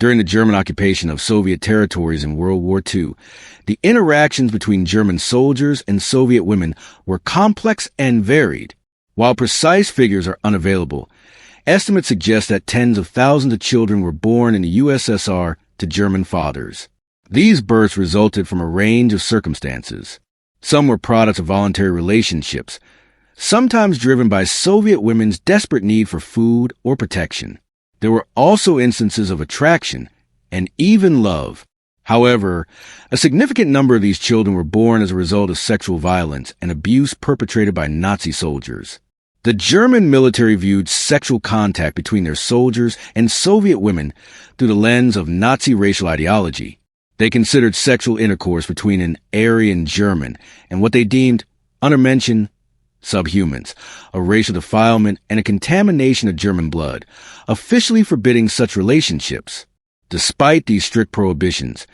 During the German occupation of Soviet territories in World War II, the interactions between German soldiers and Soviet women were complex and varied. While precise figures are unavailable, estimates suggest that tens of thousands of children were born in the USSR to German fathers. These births resulted from a range of circumstances. Some were products of voluntary relationships, sometimes driven by Soviet women's desperate need for food or protection. There were also instances of attraction and even love. However, a significant number of these children were born as a result of sexual violence and abuse perpetrated by Nazi soldiers. The German military viewed sexual contact between their soldiers and Soviet women through the lens of Nazi racial ideology. They considered sexual intercourse between an Aryan German and what they deemed untermenschen subhumans, a racial defilement and a contamination of German blood, officially forbidding such relationships. Despite these strict prohibitions,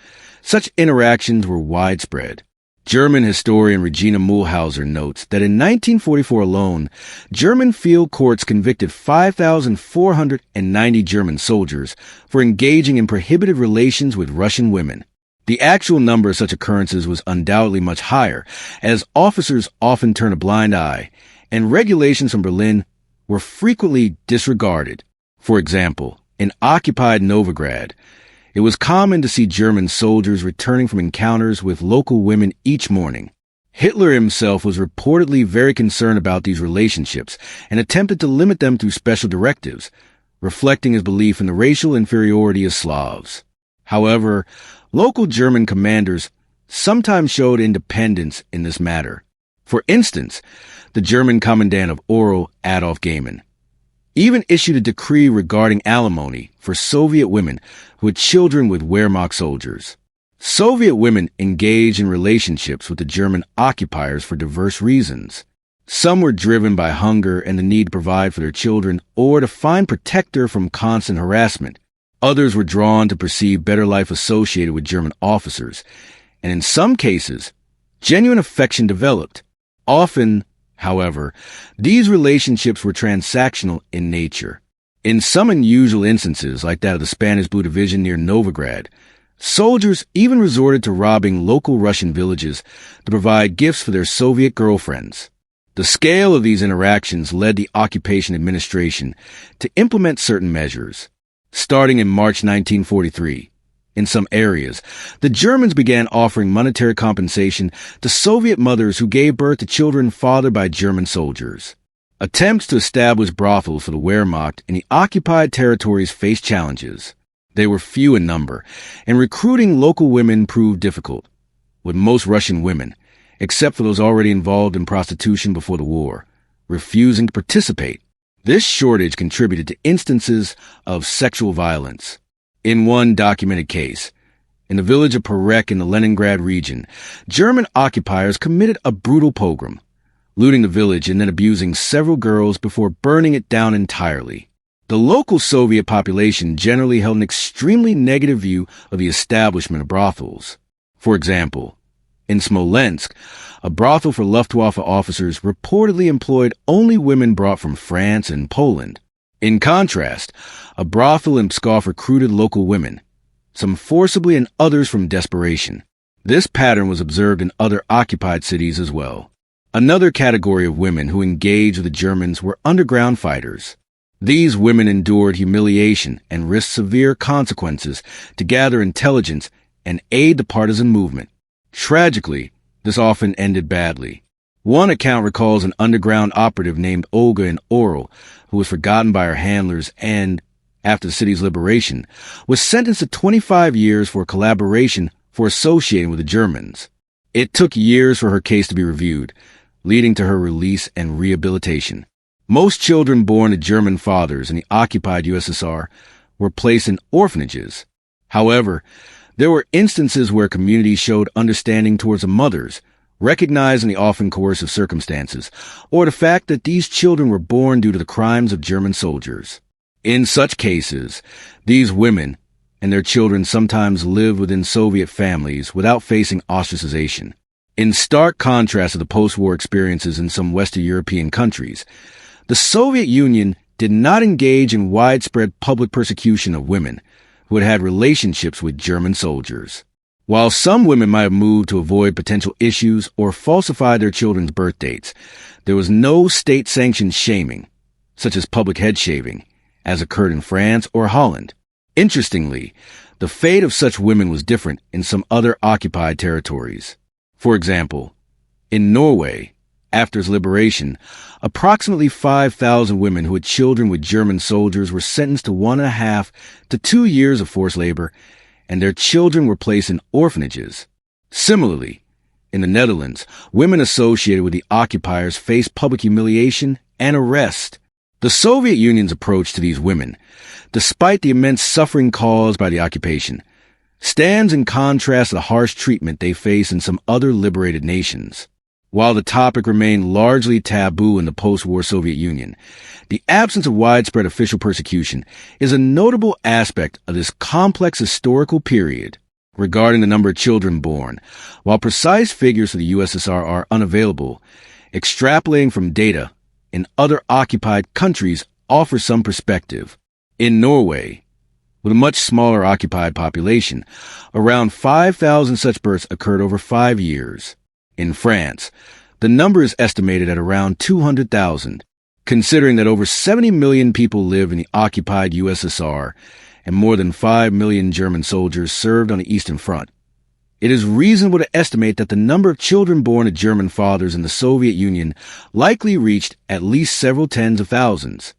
such interactions were widespread. German historian Regina Muhlhauser notes that in 1944 alone, German field courts convicted 5,490 German soldiers for engaging in prohibited relations with Russian women. The actual number of such occurrences was undoubtedly much higher, as officers often turn a blind eye, and regulations from Berlin were frequently disregarded. For example, in occupied Novigrad, it was common to see German soldiers returning from encounters with local women each morning. Hitler himself was reportedly very concerned about these relationships and attempted to limit them through special directives, reflecting his belief in the racial inferiority of Slavs. However, local German commanders sometimes showed independence in this matter. For instance, the German commandant of Orel, Adolf Gehman, even issued a decree regarding alimony for Soviet women who had children with Wehrmacht soldiers. Soviet women engaged in relationships with the German occupiers for diverse reasons. Some were driven by hunger and the need to provide for their children or to find protector from constant harassment. Others were drawn to perceive better life associated with German officers, and in some cases, genuine affection developed. Often, however, these relationships were transactional in nature. In some unusual instances, like that of the Spanish Blue Division near Novigrad, soldiers even resorted to robbing local Russian villages to provide gifts for their Soviet girlfriends. The scale of these interactions led the occupation administration to implement certain measures. Starting in March 1943, in some areas, the Germans began offering monetary compensation to Soviet mothers who gave birth to children fathered by German soldiers. Attempts to establish brothels for the Wehrmacht in the occupied territories faced challenges. They were few in number, and recruiting local women proved difficult, with most Russian women, except for those already involved in prostitution before the war, refusing to participate. This shortage contributed to instances of sexual violence. In one documented case, in the village of Perek in the Leningrad region, German occupiers committed a brutal pogrom, looting the village and then abusing several girls before burning it down entirely. The local Soviet population generally held an extremely negative view of the establishment of brothels. For example, in Smolensk, a brothel for Luftwaffe officers reportedly employed only women brought from France and Poland. In contrast, a brothel in Pskov recruited local women, some forcibly and others from desperation. This pattern was observed in other occupied cities as well. Another category of women who engaged with the Germans were underground fighters. These women endured humiliation and risked severe consequences to gather intelligence and aid the partisan movement. Tragically, this often ended badly. One account recalls an underground operative named Olga in Orel, who was forgotten by her handlers and, after the city's liberation, was sentenced to 25 years for collaboration for associating with the Germans. It took years for her case to be reviewed, leading to her release and rehabilitation. Most children born to German fathers in the occupied USSR were placed in orphanages. However, there were instances where communities showed understanding towards the mothers, recognizing the often coercive circumstances, or the fact that these children were born due to the crimes of German soldiers. In such cases, these women and their children sometimes lived within Soviet families without facing ostracization. In stark contrast to the post-war experiences in some Western European countries, the Soviet Union did not engage in widespread public persecution of women, who had had relationships with German soldiers. While some women might have moved to avoid potential issues or falsify their children's birth dates, there was no state-sanctioned shaming, such as public head shaving, as occurred in France or Holland. Interestingly, the fate of such women was different in some other occupied territories. For example, in Norway, after its liberation, approximately 5,000 women who had children with German soldiers were sentenced to 1.5 to 2 years of forced labor, and their children were placed in orphanages. Similarly, in the Netherlands, women associated with the occupiers faced public humiliation and arrest. The Soviet Union's approach to these women, despite the immense suffering caused by the occupation, stands in contrast to the harsh treatment they face in some other liberated nations. While the topic remained largely taboo in the post-war Soviet Union, the absence of widespread official persecution is a notable aspect of this complex historical period. Regarding the number of children born, while precise figures for the USSR are unavailable, extrapolating from data in other occupied countries offers some perspective. In Norway, with a much smaller occupied population, around 5,000 such births occurred over 5 years. In France, the number is estimated at around 200,000, considering that over 70 million people live in the occupied USSR and more than 5 million German soldiers served on the Eastern Front. It is reasonable to estimate that the number of children born to German fathers in the Soviet Union likely reached at least several tens of thousands.